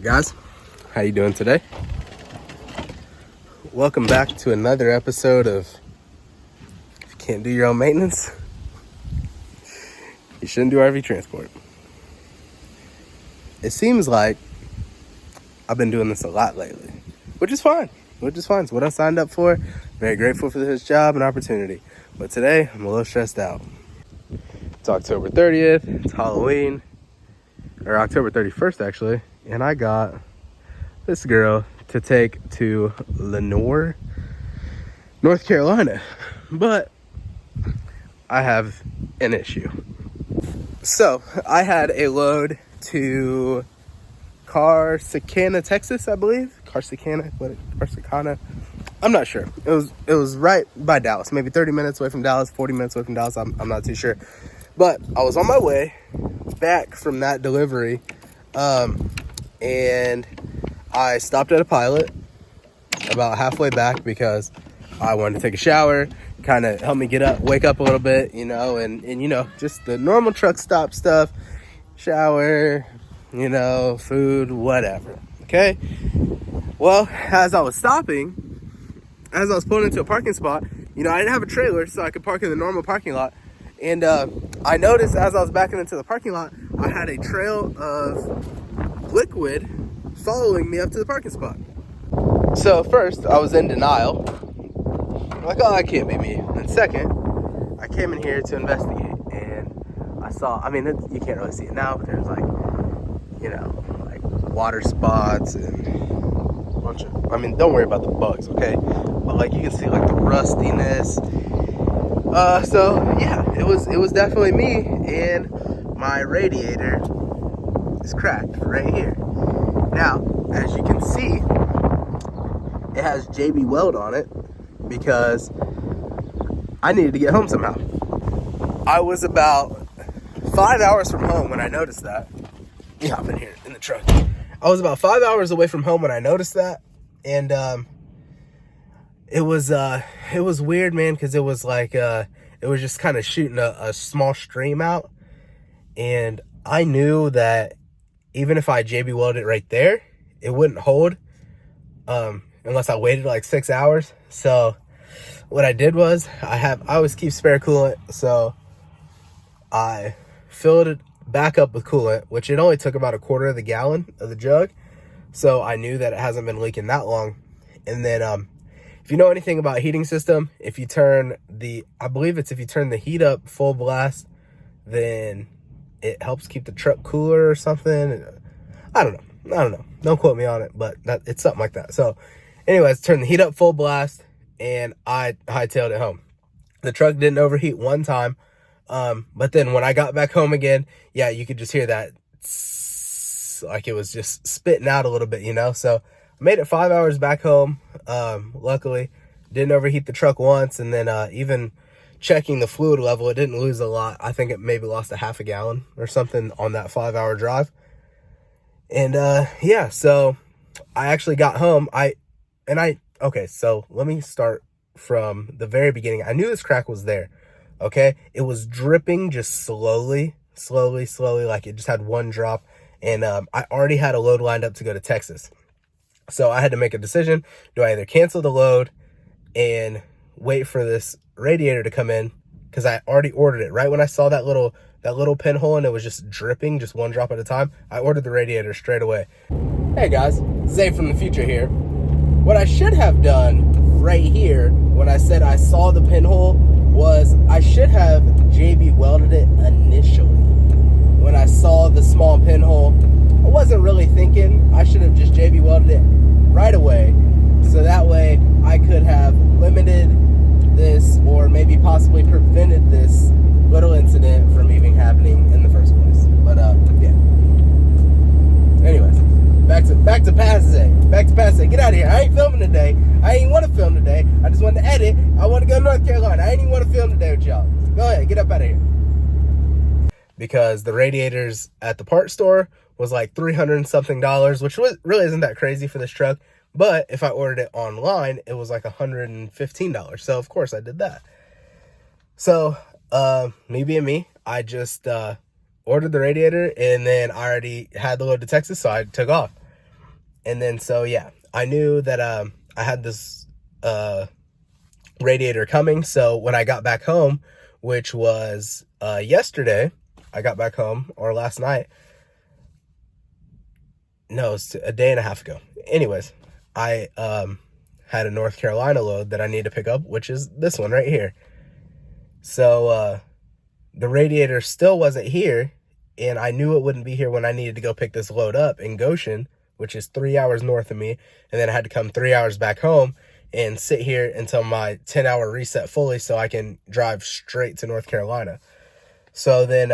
Guys, how you doing today? Welcome back to another episode of If You Can't Do Your Own Maintenance, You Shouldn't Do RV Transport. It seems like I've been doing this a lot lately, which is fine. It's what I signed up for. Very grateful for this job and opportunity. But today, I'm a little stressed out. It's October 30th, it's Halloween, or October 31st actually, and I got this girl to take to Lenoir, North Carolina, but I have an issue. So I had a load to Corsicana, Texas, I believe. Corsicana. I'm not sure. It was right by Dallas, maybe 30 minutes away from Dallas, 40 minutes away from Dallas. I'm not too sure. But I was on my way back from that delivery, and I stopped at a Pilot about halfway back because I wanted to take a shower, kind of help me wake up a little bit, and just the normal truck stop stuff, shower, food, whatever. Okay. Well, as I was pulling into a parking spot, I didn't have a trailer, so I could park in the normal parking lot. And I noticed as I was backing into the parking lot, I had a trail of liquid following me up to the parking spot. So first, I was in denial. I'm like, oh, that can't be me. And second, I came in here to investigate, and I saw, you can't really see it now, but there's like water spots and a bunch of, don't worry about the bugs, okay? But you can see the rustiness. So yeah, it was definitely me, and my radiator is cracked right here. Now, as you can see, it has JB Weld on it because I needed to get home somehow. I was about 5 hours from home when I noticed that. Yeah, I'm in here in the truck. I was about 5 hours away from home when I noticed that, and it was weird, man, because it was it was just kind of shooting a small stream out, and I knew that even if I JB welded it right there, it wouldn't hold unless I waited 6 hours. So what I did was I always keep spare coolant, so I filled it back up with coolant, which it only took about a quarter of the gallon of the jug, so I knew that it hasn't been leaking that long. And then if you know anything about heating system, if you turn the heat up full blast, then it helps keep the truck cooler or something. I don't know. Don't quote me on it, but it's something like that. So anyways, turn the heat up full blast, and I hightailed it home. The truck didn't overheat one time. But then when I got back home again, yeah, you could just hear that, like it was just spitting out a little bit, So I made it 5 hours back home. Luckily, didn't overheat the truck once. And then even checking the fluid level, it didn't lose a lot. I think it maybe lost a half a gallon or something on that 5 hour drive. And yeah, so I actually got home. Okay, so let me start from the very beginning. I knew this crack was there. Okay, it was dripping just slowly, like it just had one drop. And I already had a load lined up to go to Texas. So I had to make a decision. Do I either cancel the load and wait for this radiator to come in? Because I already ordered it. Right when I saw that little pinhole and it was just dripping, just one drop at a time, I ordered the radiator straight away. Hey guys, Zay from the future here. What I should have done right here when I said I saw the pinhole was I should have JB welded it initially. When I saw the small pinhole, I wasn't really thinking. I should have just JB welded it right away, so that way I could have limited this, or maybe possibly prevented this little incident from even happening in the first place. But yeah. Anyways, back to Passe. Get out of here. I ain't filming today. I ain't want to film today. I just wanted to edit. I want to go to North Carolina. I ain't even want to film today with y'all. Go ahead, get up out of here. Because the radiators at the part store was like $300 and something, which really isn't that crazy for this truck. But if I ordered it online, it was like $115. So of course I did that. So me being me, I just ordered the radiator, and then I already had the load to Texas, so I took off. And then, so yeah, I knew that I had this radiator coming. So when I got back home, which was yesterday, I got back home, or last night. No, it's a day and a half ago. Anyways, I had a North Carolina load that I need to pick up, which is this one right here. So the radiator still wasn't here, and I knew it wouldn't be here when I needed to go pick this load up in Goshen, which is 3 hours north of me, and then I had to come 3 hours back home and sit here until my 10-hour reset fully so I can drive straight to North Carolina. So then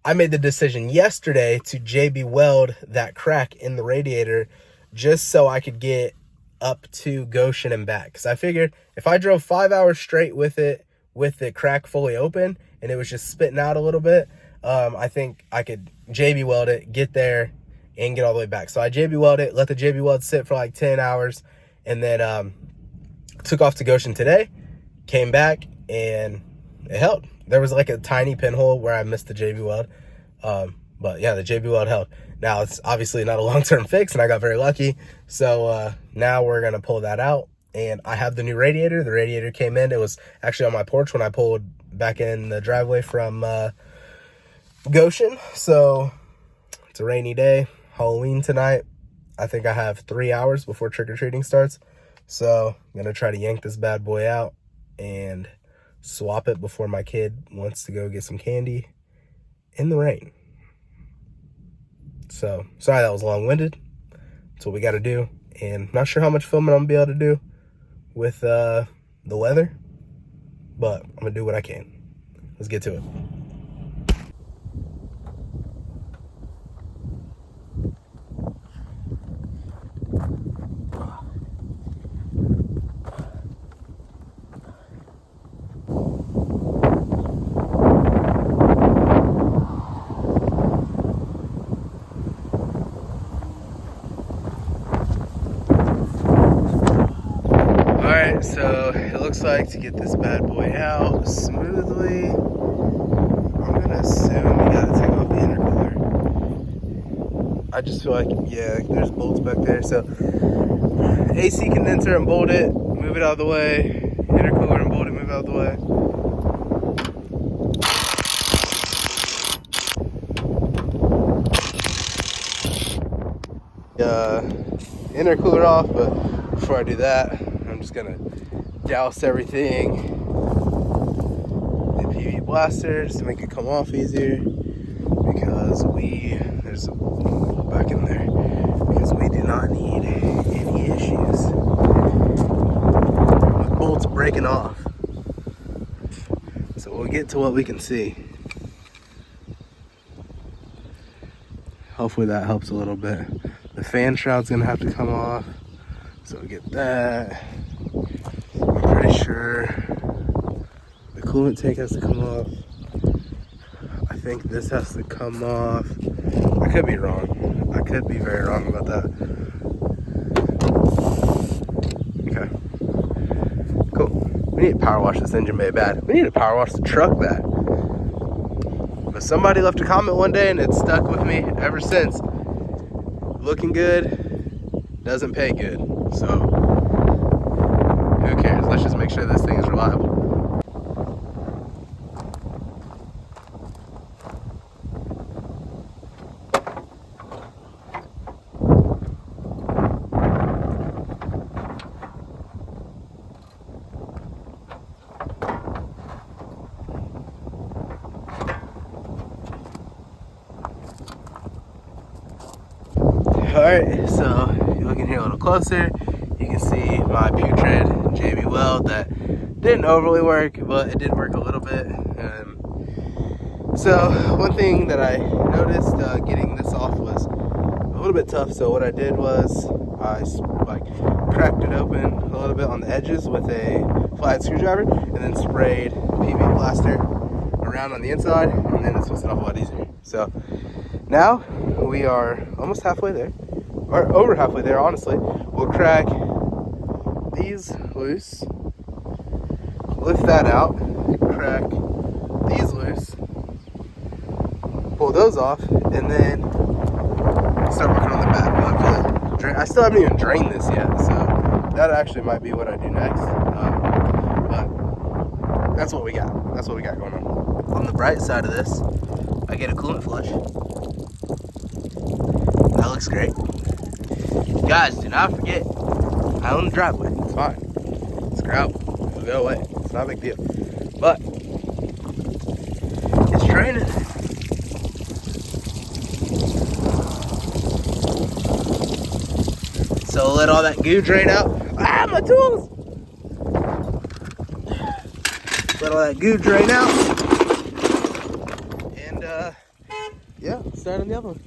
I made the decision yesterday to JB weld that crack in the radiator just so I could get up to Goshen and back. Because I figured if I drove 5 hours straight with it, with the crack fully open, and it was just spitting out a little bit, I think I could JB weld it, get there, and get all the way back. So I JB weld it, let the JB weld sit for like 10 hours, and then took off to Goshen today, came back, and it held. There was like a tiny pinhole where I missed the JB weld, but yeah, the JB weld held. Now it's obviously not a long-term fix, and I got very lucky. So now we're gonna pull that out, and I have the new radiator. The radiator came in. It was actually on my porch when I pulled back in the driveway from Goshen. So it's a rainy day, Halloween tonight. I think I have 3 hours before trick-or-treating starts. So I'm gonna try to yank this bad boy out and swap it before my kid wants to go get some candy in the rain. So sorry that was long-winded. That's what we got to do, and not sure how much filming I'm gonna be able to do with the weather, but I'm gonna do what I can. Let's get to it. So it looks like to get this bad boy out smoothly, I'm gonna assume we gotta take off the intercooler. I just feel like, yeah, there's bolts back there. So AC condenser and bolt it, move it out of the way. Intercooler and bolt it, move it out of the way. Intercooler off, but before I do that, I'm just gonna douse everything in PV Blaster just to make it come off easier, because there's a bolt back in there, because we do not need any issues with bolts breaking off. So we'll get to what we can see. Hopefully that helps a little bit. The fan shroud's gonna have to come off, so we get that. I'm pretty sure the coolant tank has to come off. I think this has to come off. I could be wrong. I could be very wrong about that. Okay. Cool. We need to power wash this engine bay bad. We need to power wash the truck bad. But somebody left a comment one day and it's stuck with me ever since. Looking good doesn't pay good. So who cares? Let's just make sure this thing is reliable. Alright, so if you look in here a little closer, you can see my putrid JB weld that didn't overly work, but it did work a little bit. So one thing that I noticed getting this off was a little bit tough. So what I did was I cracked it open a little bit on the edges with a flathead screwdriver, and then sprayed PV Blaster around on the inside, and then it twisted off a lot easier. So now we are almost halfway there, or over halfway there, honestly. We'll crack these loose, lift that out, crack these loose, pull those off, and then start working on the back. Hopefully I still haven't even drained this yet, so that actually might be what I do next. But that's what we got. That's what we got going on. On the bright side of this, I get a coolant flush. That looks great. Guys, do not forget, I own the driveway. It's fine. It's gravel. It'll go away. It's not a big deal. But it's draining. So let all that goo drain out. Ah, my tools! Let all that goo drain out. And yeah, start on the other one.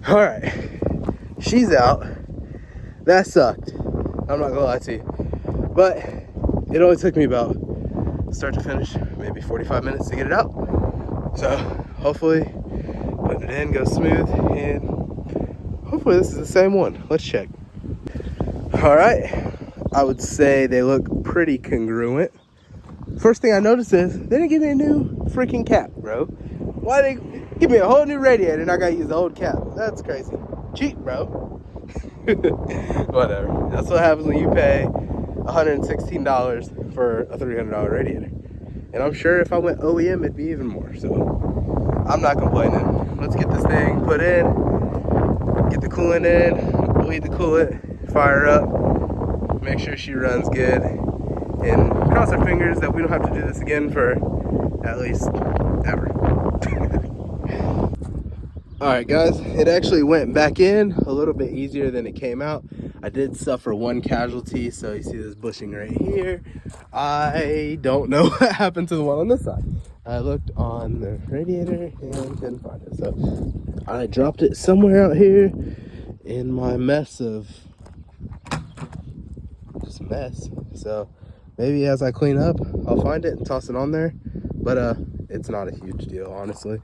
All right, she's out. That sucked. I'm not gonna lie to you, but it only took me about start to finish maybe 45 minutes to get it out. So hopefully putting it in goes smooth, and hopefully this is the same one. Let's check. All right, I would say they look pretty congruent. First thing I noticed is they didn't give me a new freaking cap, bro. Why they give me a whole new radiator and I gotta use the old cap? That's crazy. Cheap, bro. Whatever. That's what happens when you pay $116 for a $300 radiator. And I'm sure if I went OEM, it'd be even more. So I'm not complaining. Let's get this thing put in, get the coolant in, bleed the coolant, fire up, make sure she runs good, and cross our fingers that we don't have to do this again for at least ever. Alright guys, it actually went back in a little bit easier than it came out. I did suffer one casualty, so you see this bushing right here. I don't know what happened to the one on this side. I looked on the radiator and couldn't find it. So I dropped it somewhere out here in my mess of just mess. So maybe as I clean up, I'll find it and toss it on there. But it's not a huge deal, honestly.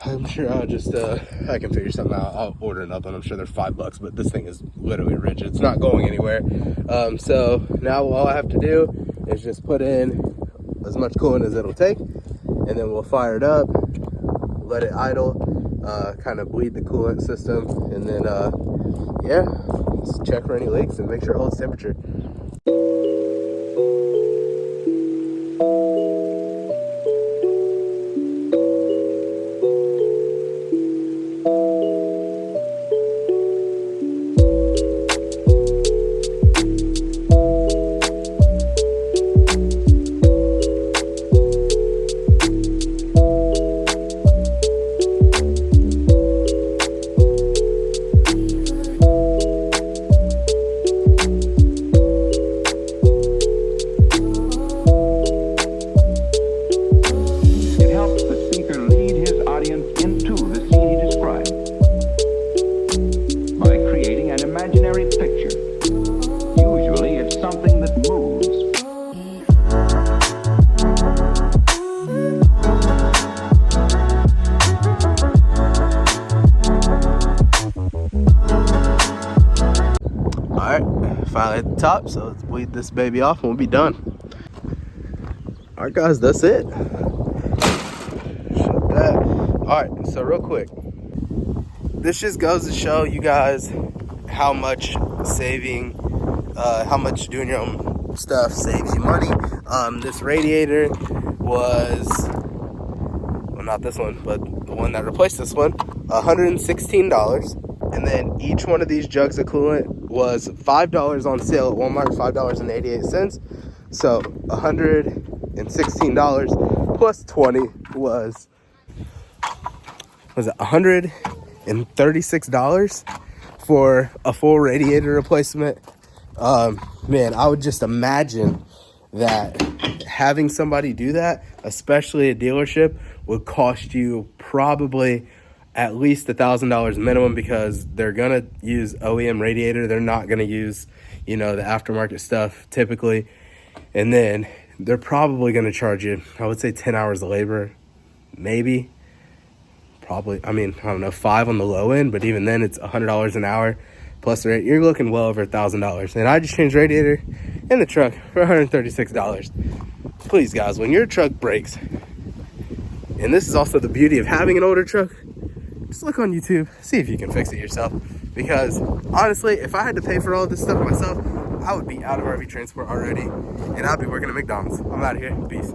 I'm sure I'll just, I can figure something out. I'll order another one. I'm sure they're $5, but this thing is literally rigid. It's not going anywhere. So now all I have to do is just put in as much coolant as it'll take, and then we'll fire it up, let it idle, kind of bleed the coolant system, and then, yeah, just check for any leaks and make sure it holds temperature. Finally at the top, so let's bleed this baby off and we'll be done. All right guys, that's it. Shut that. All right, so real quick, this just goes to show you guys how much saving, how much doing your own stuff saves you money. This radiator was, well, not this one, but the one that replaced this one, $116. And then each one of these jugs of coolant was $5 on sale at Walmart, $5.88. So $116 plus 20 was was it $136 for a full radiator replacement. Man, I would just imagine that having somebody do that, especially a dealership, would cost you probably at least $1,000 minimum, because they're gonna use OEM radiator. They're not gonna use, the aftermarket stuff typically. And then they're probably gonna charge you, I would say 10 hours of labor, maybe. Probably, I don't know, 5 on the low end, but even then it's $100 an hour plus the rate. You're looking well over $1,000. And I just changed radiator in the truck for $136. Please, guys, when your truck breaks, and this is also the beauty of having an older truck, just look on YouTube, see if you can fix it yourself. Because honestly, if I had to pay for all this stuff myself, I would be out of RV Transport already, and I'd be working at McDonald's. I'm out of here. Peace.